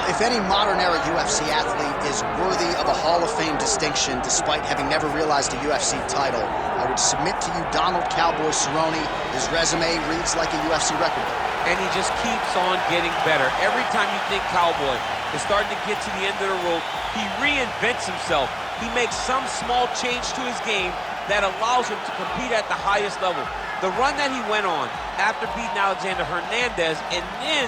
if any modern-era UFC athlete is worthy of a Hall of Fame distinction despite having never realized a UFC title, I would submit to you Donald Cowboy Cerrone. His resume reads like a UFC record. And he just keeps on getting better. Every time you think Cowboy is starting to get to the end of the road, he reinvents himself. He makes some small change to his game that allows him to compete at the highest level. The run that he went on after beating Alexander Hernandez and then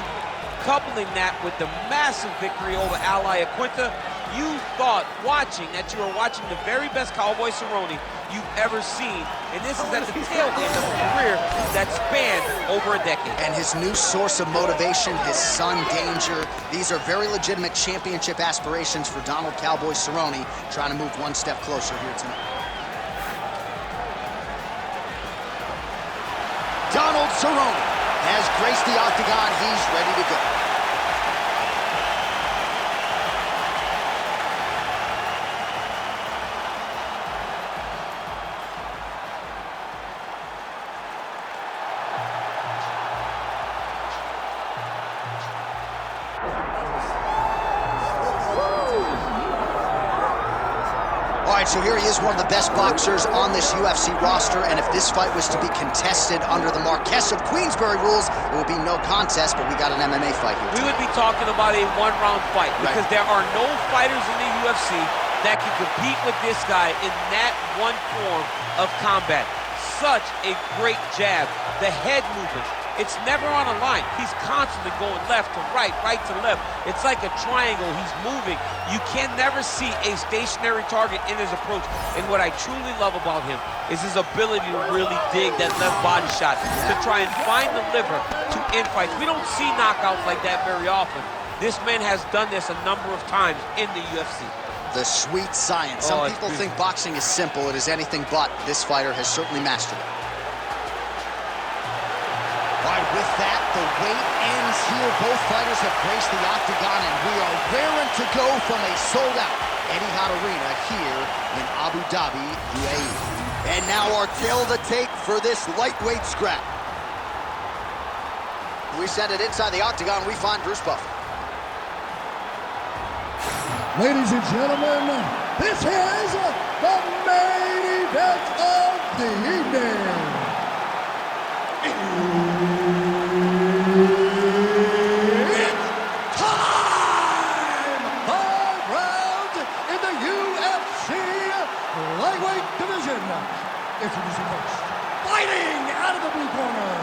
coupling that with the massive victory over Ally Aquinta, you thought watching that you were watching the very best Cowboy Cerrone you've ever seen. And this is at the tail end of a career that spanned over a decade. And his new source of motivation, his son Danger. These are very legitimate championship aspirations for Donald Cowboy Cerrone, trying to move one step closer here tonight. Donald Cerrone has graced the octagon. He's ready to go. All right, so here he is, one of the best boxers on this UFC roster, and if this fight was to be contested under the Marquess of Queensberry rules, it would be no contest, but we got an MMA fight here. We would be talking about a one-round fight because there are no fighters in the UFC that can compete with this guy in that one form of combat. Such a great jab, the head movement. It's never on a line. He's constantly going left to right, right to left. It's like a triangle. He's moving. You can never see a stationary target in his approach. And what I truly love about him is his ability to really dig that left body shot, to try and find the liver to end fights. We don't see knockouts like that very often. This man has done this a number of times in the UFC. The sweet science. Some people think boxing is simple. It is anything but. This fighter has certainly mastered it. All right, with that, the wait ends here. Both fighters have graced the octagon, and we are raring to go from a sold-out Etihad Arena here in Abu Dhabi, UAE. And now our tail of the tape for this lightweight scrap. We send it inside the octagon. We find Bruce Buffer. Ladies and gentlemen, this is the main event of the evening. It's time! 5 rounds in the UFC lightweight division. Introducing first, fighting out of the blue corner,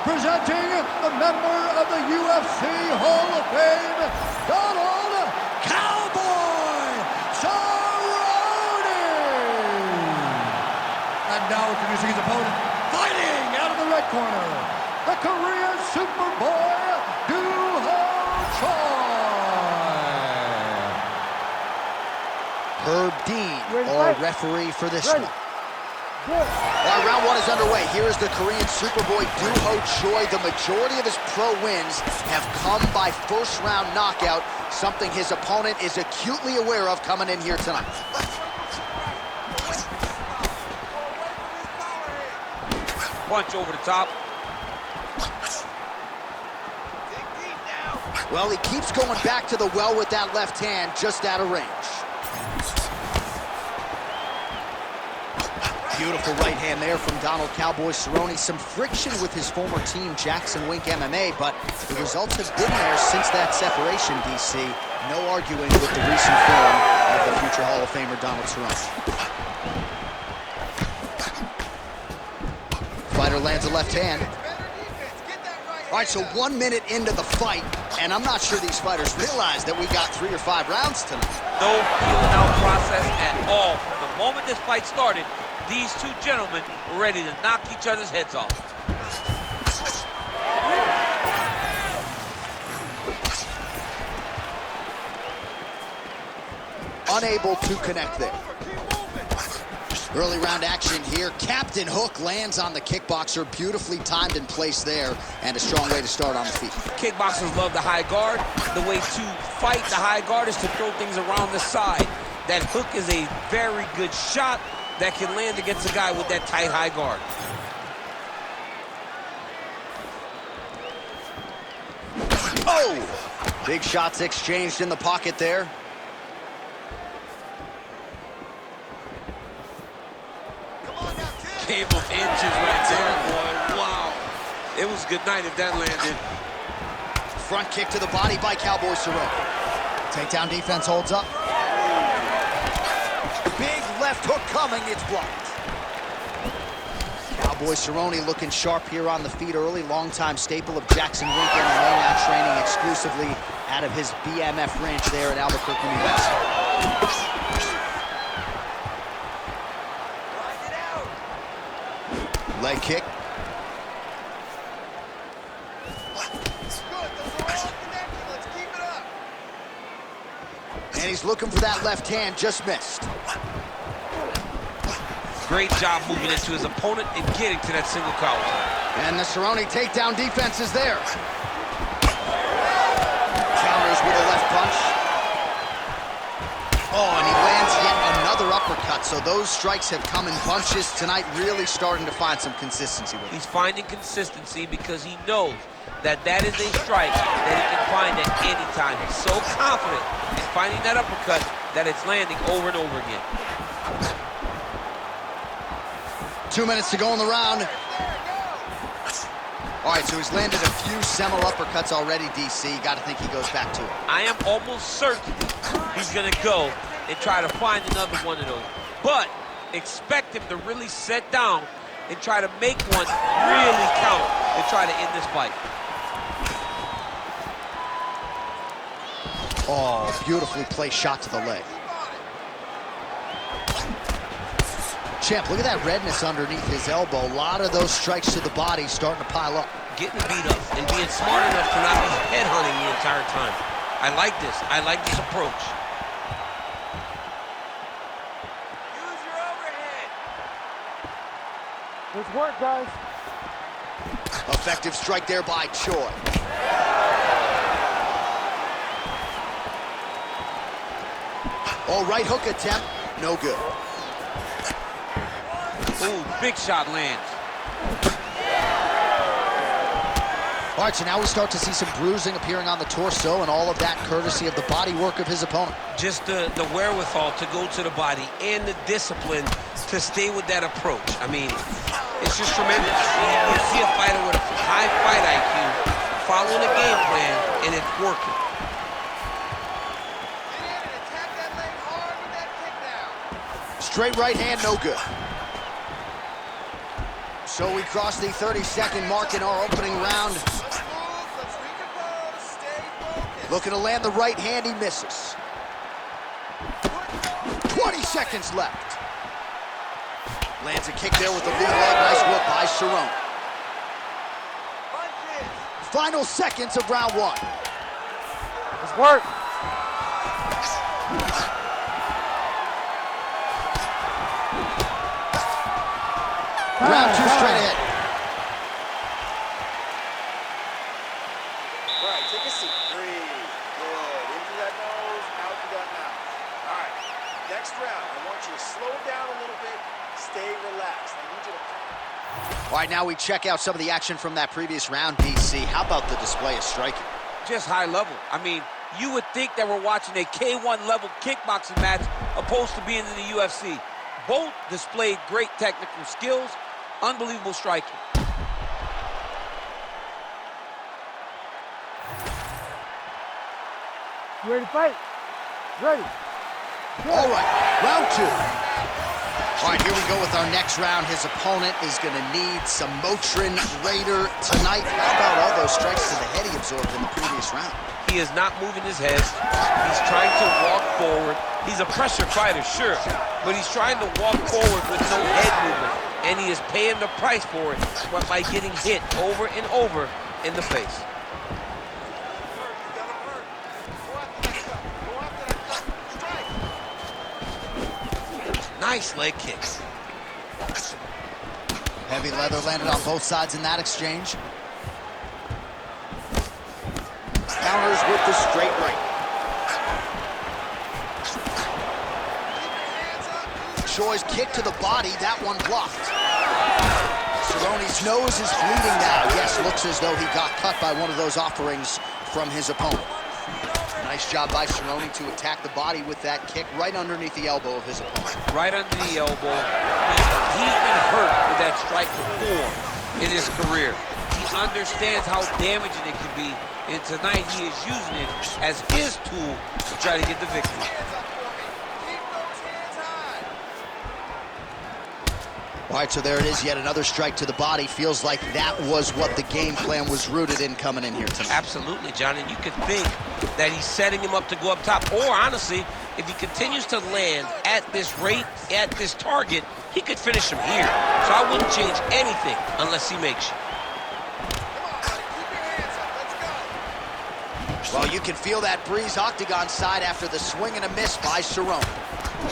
presenting a member of the UFC Hall of Fame, Donald Cowboy Cerrone. And now introducing his opponent, fighting out of the red corner, the Korean Superboy, Doo-Ho Choi. Herb Dean, our referee for this one. All right, round one is underway. Here is the Korean Superboy, Doo-Ho Choi. The majority of his pro wins have come by first-round knockout, something his opponent is acutely aware of coming in here tonight. Punch over the top. Well, he keeps going back to the well with that left hand, just out of range. Beautiful right hand there from Donald Cowboy Cerrone. Some friction with his former team, Jackson Wink MMA, but the results have been there since that separation, DC. No arguing with the recent form of the future Hall of Famer, Donald Cerrone. Fighter lands a left hand. All right, so 1 minute into the fight, and I'm not sure these fighters realize that we got 3 or 5 rounds tonight. No feeling out process at all. From the moment this fight started, these two gentlemen were ready to knock each other's heads off. Unable to connect there. Early round action here. Captain Hook lands on the kickboxer. Beautifully timed and placed there, and a strong way to start on the feet. Kickboxers love the high guard. The way to fight the high guard is to throw things around the side. That hook is a very good shot that can land against a guy with that tight high guard. Oh! Big shots exchanged in the pocket there. Game of inches right there, boy. Wow. It was good night if that landed. Front kick to the body by Cowboy Cerrone. Takedown defense holds up. Big left hook coming, it's blocked. Cowboy Cerrone looking sharp here on the feet early. Longtime staple of Jackson Wink and now training exclusively out of his BMF ranch there at Albuquerque, New Mexico. Leg kick. And he's looking for that left hand, just missed. Great job moving into his opponent and getting to that single collar. And the Cerrone takedown defense is there. Counters with a left punch. Oh, and he lands yet another uppercut. So those strikes have come in bunches tonight, really starting to find some consistency with it. He's finding consistency because he knows that that is a strike that he can find at any time. He's so confident in finding that uppercut that it's landing over and over again. 2 minutes to go in the round. All right, so he's landed a few seminal uppercuts already, DC. You got to think he goes back to it. I am almost certain he's going to go and try to find another one of those. But expect him to really sit down and try to make one really count and try to end this fight. Oh, beautifully placed shot to the leg. Champ, look at that redness underneath his elbow. A lot of those strikes to the body starting to pile up. Getting beat up and being smart enough to not be headhunting the entire time. I like this. I like this approach. Use your overhead. Good work, guys. Effective strike there by Choi. Oh, right hook attempt, no good. Ooh, big shot lands. All right, so now we start to see some bruising appearing on the torso, and all of that courtesy of the body work of his opponent. Just the wherewithal to go to the body and the discipline to stay with that approach. I mean, it's just tremendous. You see a fighter with a high fight IQ following a game plan, and it's working. Straight right hand, no good. So we cross the 30-second mark in our opening round. Looking to land the right hand, he misses. 20 seconds left. Lands a kick there with the lead leg. Nice work by Cerrone. Final seconds of round one. Let's work. Round two straight ahead. All right, take a seat. Breathe. Good. In through that nose, out through that mouth. All right, next round, I want you to slow down a little bit, stay relaxed. I need you to... All right, now we check out some of the action from that previous round, DC. How about the display of striking? Just high level. I mean, you would think that we're watching a K1 level kickboxing match opposed to being in the UFC. Both displayed great technical skills, unbelievable striking. You ready to fight? Ready. Good. All right, round two. All right, here we go with our next round. His opponent is going to need some Motrin Raider tonight. How about all those strikes to the head he absorbed in the previous round? He is not moving his head. He's trying to walk forward. He's a pressure fighter, sure, but he's trying to walk forward with no head movement, and he is paying the price for it by getting hit over and over in the face. Nice leg kicks. Heavy leather landed on both sides in that exchange. Counters with the straight right. Choi's kick to the body, that one blocked. Cerrone's nose is bleeding now. Yes, looks as though he got cut by one of those offerings from his opponent. Nice job by Cerrone to attack the body with that kick right underneath the elbow of his opponent. Right under the elbow. He's been hurt with that strike before in his career. He understands how damaging it can be, and tonight he is using it as his tool to try to get the victory. All right, so there it is, yet another strike to the body. Feels like that was what the game plan was rooted in coming in here tonight. Absolutely, John, and you could think that he's setting him up to go up top, or honestly, if he continues to land at this rate, at this target, he could finish him here. So I wouldn't change anything unless he makes you. Well, you can feel that breeze octagon side after the swing and a miss by Cerrone.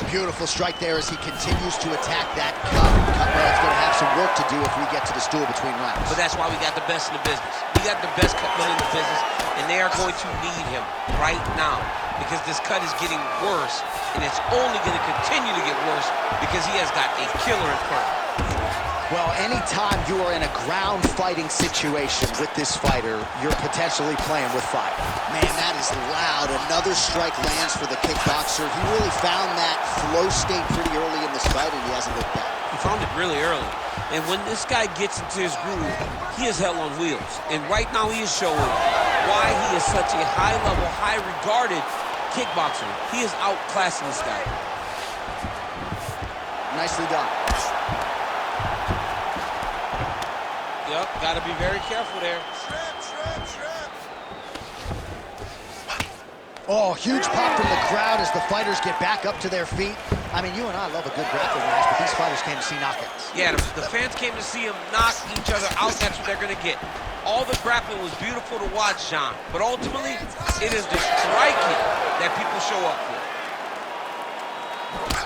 Beautiful strike there as he continues to attack that cut. Cutman's going to have some work to do if we get to the stool between rounds. But that's why we got the best in the business. We got the best cutman in the business, and they are going to need him right now because this cut is getting worse, and it's only going to continue to get worse because he has got a killer in front of him. Well, anytime you are in a ground fighting situation with this fighter, you're potentially playing with fire. Man, that is loud. Another strike lands for the kickboxer. He really found that flow state pretty early in this fight, and he hasn't looked back. He found it really early. And when this guy gets into his groove, he is hell on wheels. And right now he is showing why he is such a high-level, high-regarded kickboxer. He is outclassing this guy. Nicely done. Yep, got to be very careful there. Oh, huge pop from the crowd as the fighters get back up to their feet. I mean, you and I love a good grappling match, but these fighters came to see knockouts. Yeah, the fans came to see him knock each other out. That's what they're going to get. All the grappling was beautiful to watch, John. But ultimately, it is the striking that people show up for.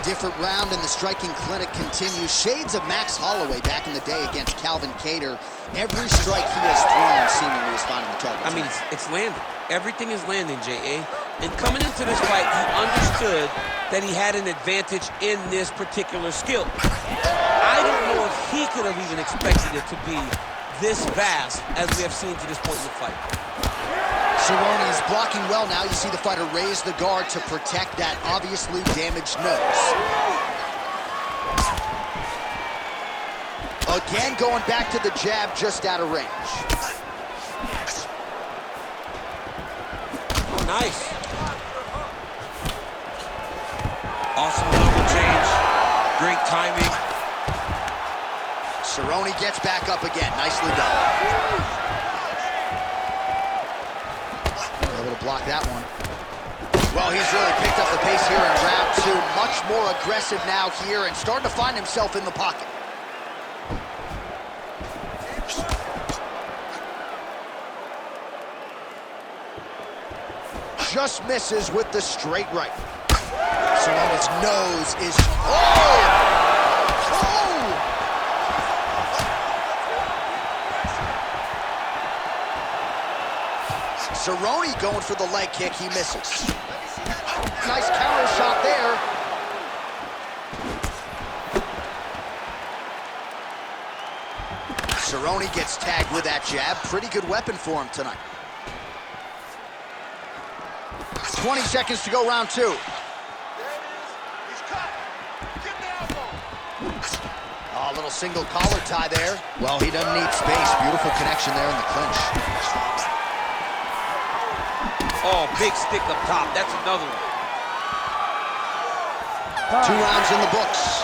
Different round and the striking clinic continues. Shades of Max Holloway back in the day against Calvin Kattar. Every strike he has thrown seemingly is finding the target. I mean, it's landing. Everything is landing, J.A. And coming into this fight, he understood that he had an advantage in this particular skill. I don't know if he could have even expected it to be this vast as we have seen to this point in the fight. Cerrone is blocking well now. You see the fighter raise the guard to protect that obviously damaged nose. Again, going back to the jab just out of range. Oh, nice. Awesome level change. Great timing. Cerrone gets back up again. Nicely done. Able to block that one. Well, he's really picked up the pace here in round two. Much more aggressive now here and starting to find himself in the pocket. Just misses with the straight right. Cerrone's nose is... Oh! Cerrone going for the leg kick, he misses. Nice counter shot there. Cerrone gets tagged with that jab. Pretty good weapon for him tonight. 20 seconds to go, round two. Oh, a little single collar tie there. Well, he doesn't need space. Beautiful connection there in the clinch. Oh, big stick up top. That's another one. 2 rounds in the books.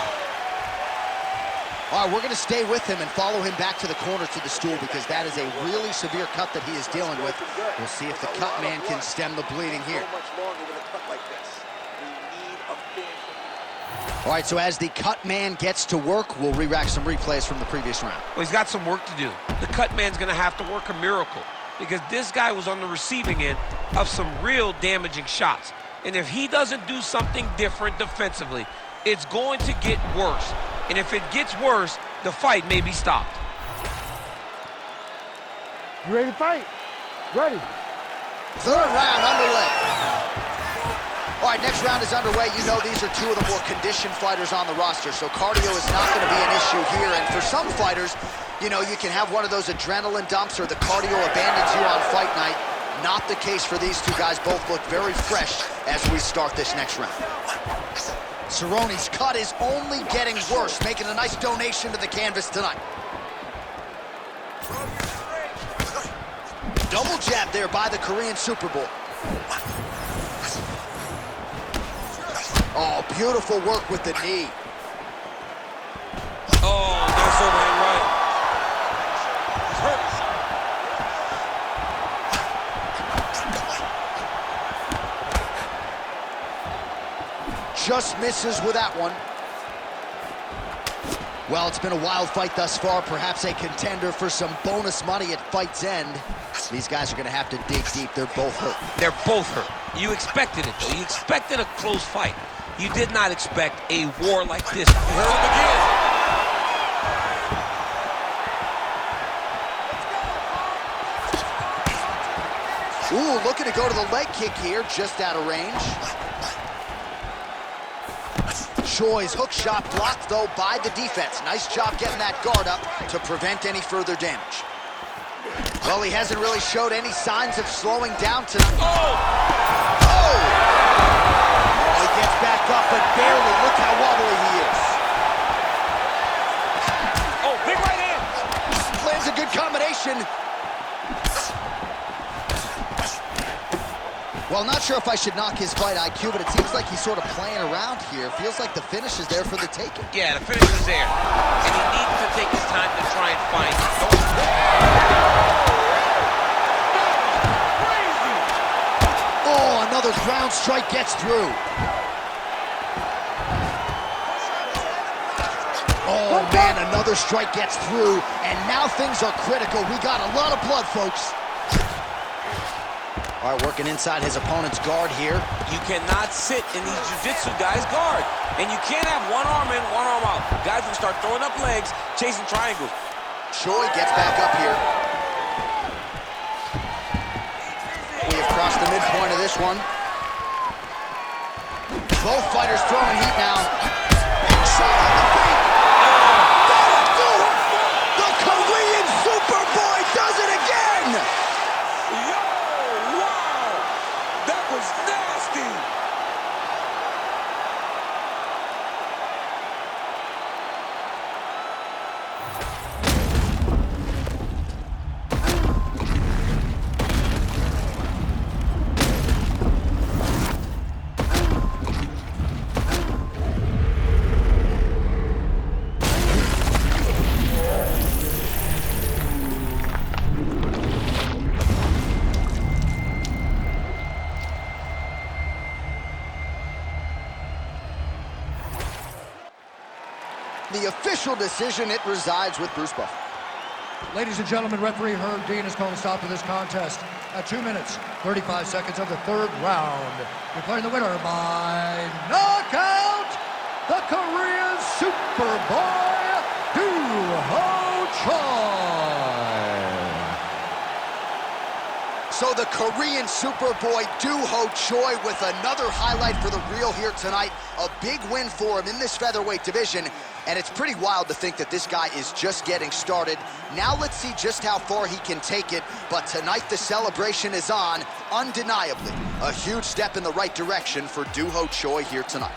All right, we're going to stay with him and follow him back to the corner to the stool because that is a really severe cut that he is dealing with. We'll see if the cut man can stem the bleeding here. All right, so as the cut man gets to work, we'll re-rack some replays from the previous round. Well, he's got some work to do. The cut man's going to have to work a miracle because this guy was on the receiving end of some real damaging shots. And if he doesn't do something different defensively, it's going to get worse. And if it gets worse, the fight may be stopped. You ready to fight? Ready. Third round underway. All right, next round is underway. You know these are two of the more conditioned fighters on the roster, so cardio is not going to be an issue here. And for some fighters, you know, you can have one of those adrenaline dumps or the cardio abandons you on fight night. Not the case for these two guys. Both look very fresh as we start this next round. Cerrone's cut is only getting worse, making a nice donation to the canvas tonight. Double jab there by the Korean Superboy. Oh, beautiful work with the knee. Oh, nice overhand right. He's hurt. Just misses with that one. Well, it's been a wild fight thus far, perhaps a contender for some bonus money at fight's end. These guys are gonna have to dig deep. They're both hurt. They're both hurt. You expected it, though. You expected a close fight. You did not expect a war like this. You heard him again. Ooh, looking to go to the leg kick here, just out of range. Choi's hook shot blocked, though, by the defense. Nice job getting that guard up to prevent any further damage. Well, he hasn't really showed any signs of slowing down tonight. Oh, he gets back up, but barely. Look how wobbly he is. Oh, big right hand. Lands a good combination. Well, not sure if I should knock his fight IQ, but it seems like he's sort of playing around here. Feels like the finish is there for the taking. Yeah, the finish is there. And he needs to take his time to try and find it. Oh, another ground strike gets through. Oh, man, another strike gets through, and now things are critical. We got a lot of blood, folks. All right, working inside his opponent's guard here. You cannot sit in these jiu-jitsu guys' guard. And you can't have one arm in, one arm out. Guys will start throwing up legs, chasing triangles. Choi gets back up here. We have crossed the midpoint of this one. Both fighters throwing heat now. Shot on the feet. That'll do it. The Korean Superboy does it again. The official decision, it resides with Bruce Buffer. Ladies and gentlemen, referee Herb Dean has called a stop to this contest at 2 minutes, 35 seconds of the third round. Declaring the winner by knockout, the Korean Superboy, Do-Ho Choi. So the Korean Superboy Do-Ho Choi with another highlight for the reel here tonight. A big win for him in this featherweight division. And it's pretty wild to think that this guy is just getting started. Now let's see just how far he can take it. But tonight the celebration is on, undeniably. A huge step in the right direction for Do-Ho Choi here tonight.